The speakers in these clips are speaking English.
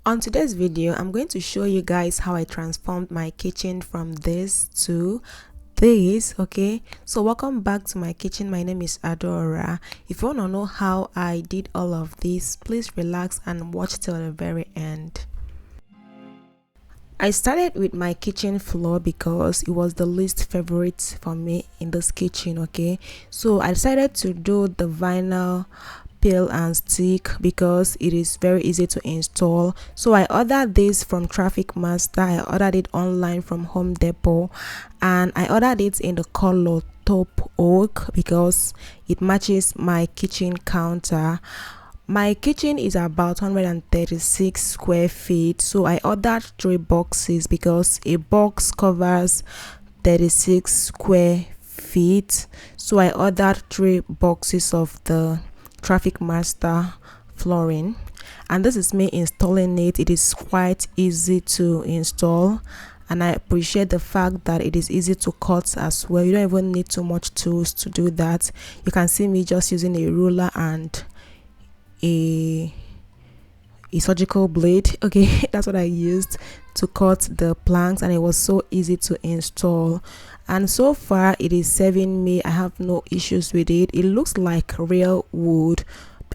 On today's video, I'm going to show you guys how I transformed my kitchen from this to this. Okay, so welcome back to my kitchen. My name is Adaora. If you want to know how I did all of this, please relax and watch till the very end. I started with my kitchen floor because it was the least favorite for me in this kitchen. Okay, so I decided to do the vinyl peel and stick because it is very easy to install. So I ordered this from Traffic Master. I ordered it online from Home Depot, and I ordered it in the color taupe oak because it matches my kitchen counter. My kitchen is about 136 square feet, so I ordered 3 boxes because a box covers 36 square feet. So I ordered 3 boxes of the Traffic Master flooring, and this is me installing it. It is quite easy to install, and I appreciate the fact that it is easy to cut as well. You don't even need too much tools to do that. You can see me just using a ruler and a surgical blade. Okay, that's what I used to cut the planks, and it was so easy to install, and so far it is serving me. I have no issues with it. It looks like real wood,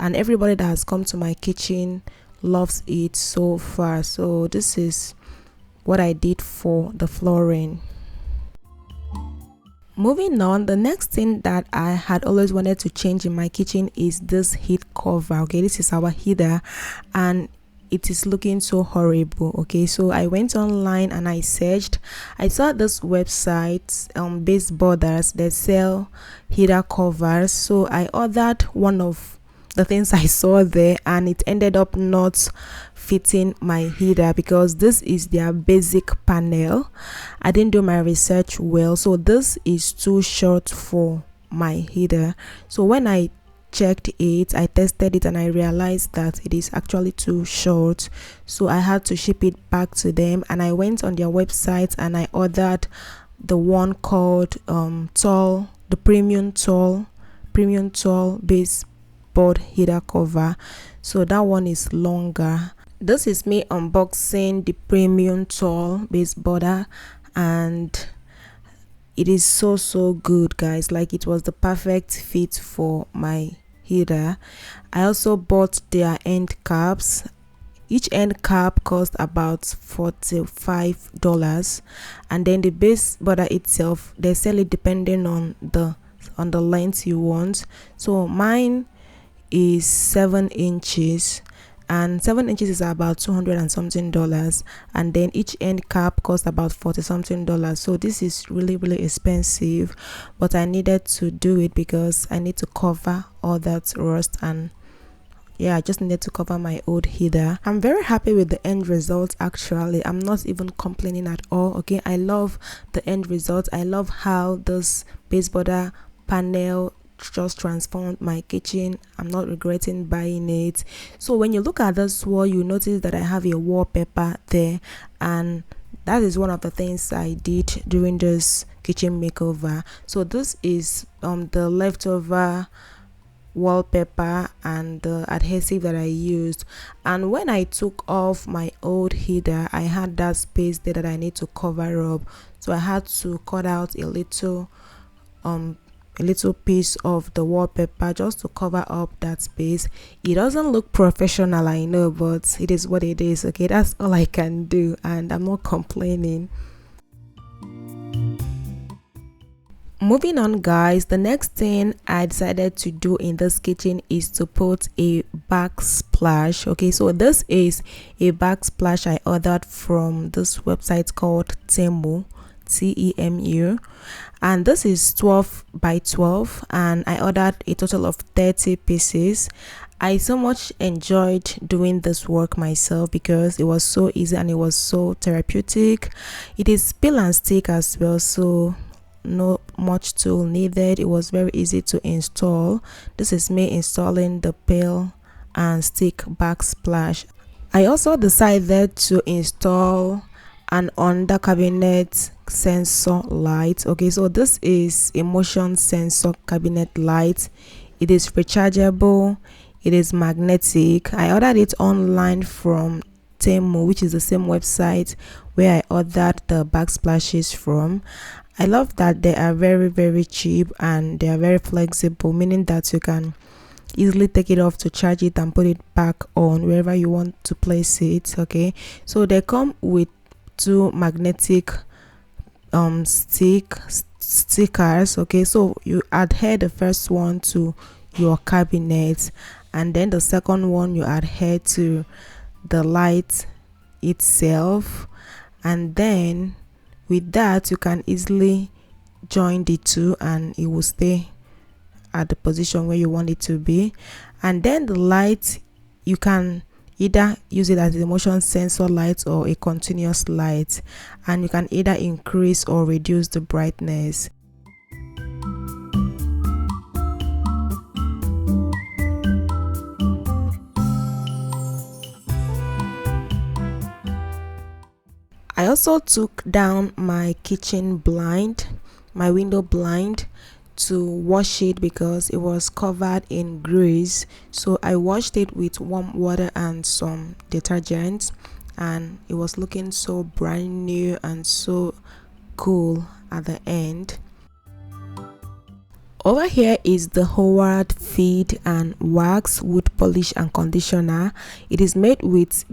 and everybody that has come to my kitchen loves it so far. So this is what I did for the flooring. Moving on, the next thing that I had always wanted to change in my kitchen is this heat cover. Okay, this is our heater, and it is looking so horrible. Okay, so I went online and I searched. I saw this website, Base Borders. They sell heater covers, so I ordered one of the things I saw there, and it ended up not fitting my heater because this is their basic panel. I didn't do my research well, so this is too short for my heater. So when I checked it, I tested it, and I realized that it is actually too short, so I had to ship it back to them. And I went on their website and I ordered the one called the premium tall baseboard heater cover. So that one is longer. This is me unboxing the premium tall baseboarder, and it is so good, guys. Like, it was the perfect fit for my heater. I also bought their end caps. Each end cap cost about $45, and then the baseboarder itself, they sell it depending on the length you want. So mine is 7 inches, and 7 inches is about $200 and something, and then each end cap costs about $40 something. So this is really expensive, but I needed to do it because I need to cover all that rust, and yeah, I just needed to cover my old heater. I'm very happy with the end result. Actually, I'm not even complaining at all. Okay, I love the end result. I love how this baseboarder panel just transformed my kitchen. I'm not regretting buying it. So when you look at this wall, you notice that I have a wallpaper there, and that is one of the things I did during this kitchen makeover. So this is the leftover wallpaper and the adhesive that I used. And when I took off my old heater, I had that space there that I need to cover up, so I had to cut out a little piece of the wallpaper just to cover up that space. It doesn't look professional, I know, but it is what it is. Okay, that's all I can do, and I'm not complaining. Moving on, guys, the next thing I decided to do in this kitchen is to put a backsplash. Okay, so this is a backsplash I ordered from this website called Temu, TEMU, and this is 12 by 12, and I ordered a total of 30 pieces. I so much enjoyed doing this work myself because it was so easy and it was so therapeutic. It is peel and stick as well, so no much tool needed. It was very easy to install. This is me installing the peel and stick backsplash. I also decided to install an under cabinet sensor light. Okay, so this is a motion sensor cabinet light. It is rechargeable, it is magnetic. I ordered it online from Temu, which is the same website where I ordered the backsplashes from. I love that they are very cheap and they are very flexible, meaning that you can easily take it off to charge it and put it back on wherever you want to place it. Okay, so they come with two magnetic stickers. Okay, so you adhere the first one to your cabinet, and then the second one you adhere to the light itself, and then with that you can easily join the two and it will stay at the position where you want it to be. And then the light, you can either use it as a motion sensor light or a continuous light, and you can either increase or reduce the brightness. I also took down my kitchen blind, my window blind, to wash it because it was covered in grease. So I washed it with warm water and some detergent, and it was looking so brand new and so cool at the end. Over here is the Howard Feed and Wax Wood Polish and Conditioner. It is made with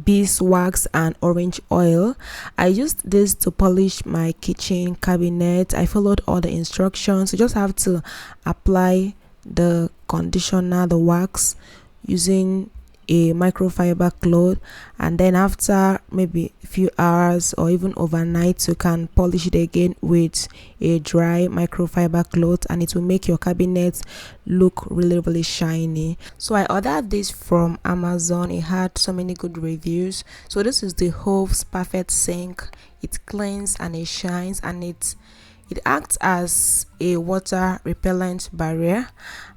beeswax and orange oil. I used this to polish my kitchen cabinet. I followed all the instructions. You just have to apply the conditioner, the wax, using a microfiber cloth, and then after maybe a few hours or even overnight you can polish it again with a dry microfiber cloth, and it will make your cabinet look really shiny. So I ordered this from Amazon. It had so many good reviews. So this is the Hove's Perfect Sink. It cleans and it shines, and it acts as a water repellent barrier,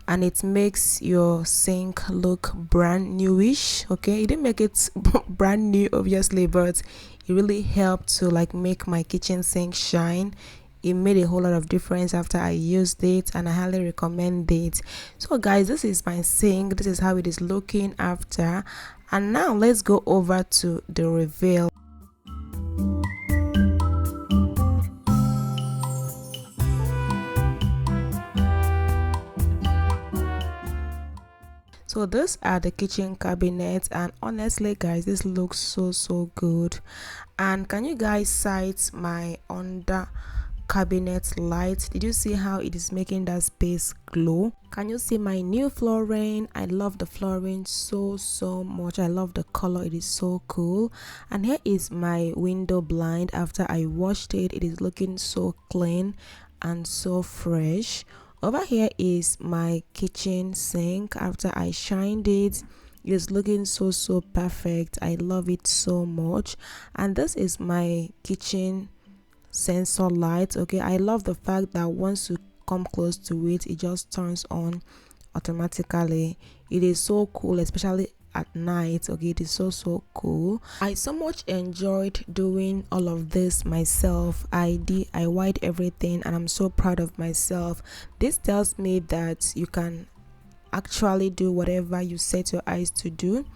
and it makes your sink look brand newish. Okay, it didn't make it brand new obviously, but it really helped to like make my kitchen sink shine. It made a whole lot of difference after I used it, and I highly recommend it. So guys, this is my sink. This is how it is looking after. And now let's go over to the reveal. So these are the kitchen cabinets, and honestly guys, this looks so good. And can you guys sight my under cabinet light? Did you see how it is making that space glow? Can you see my new flooring? I love the flooring so much. I love the color. It is so cool. And here is my window blind. After I washed it, it is looking so clean and so fresh. Over here is my kitchen sink. After I shined it, it is looking so perfect. I love it so much. And this is my kitchen sensor light. Okay, I love the fact that once you come close to it, it just turns on automatically. It is so cool, especially at night. Okay, it is so cool. I so much enjoyed doing all of this myself. I wired everything, and I'm so proud of myself. This tells me that you can actually do whatever you set your eyes to do.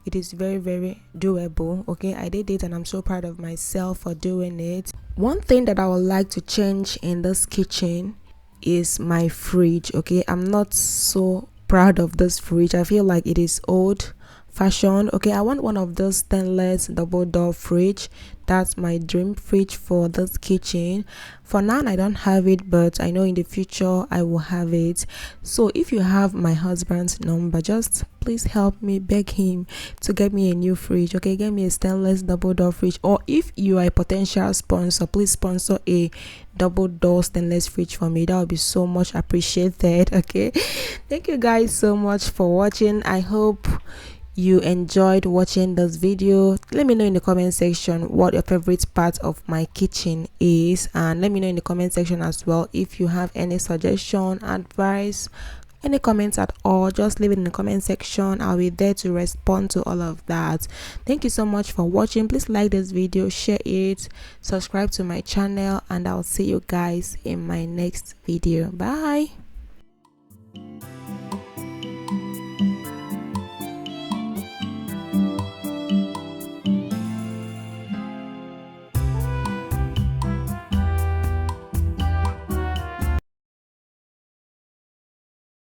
It is very doable. Okay, I did it, and I'm so proud of myself for doing it. One thing that I would like to change in this kitchen is my fridge. Okay, I'm not so proud of this fridge. I feel like it is old fashioned. Okay, I want one of those stainless double door fridge. That's my dream fridge for this kitchen. For now I don't have it, but I know in the future I will have it. So if you have my husband's number, just please help me, beg him to get me a new fridge. Okay, get me a stainless double door fridge. Or if you are a potential sponsor, please sponsor a double door stainless fridge for me. That would be so much appreciated. Okay, thank you guys so much for watching. I hope you enjoyed watching this video. Let me know in the comment section what your favorite part of my kitchen is, and let me know in the comment section as well if you have any suggestion, advice, any comments at all. Just leave it in the comment section. I'll be there to respond to all of that. Thank you so much for watching. Please like this video, share it, subscribe to my channel, and I'll see you guys in my next video. Bye.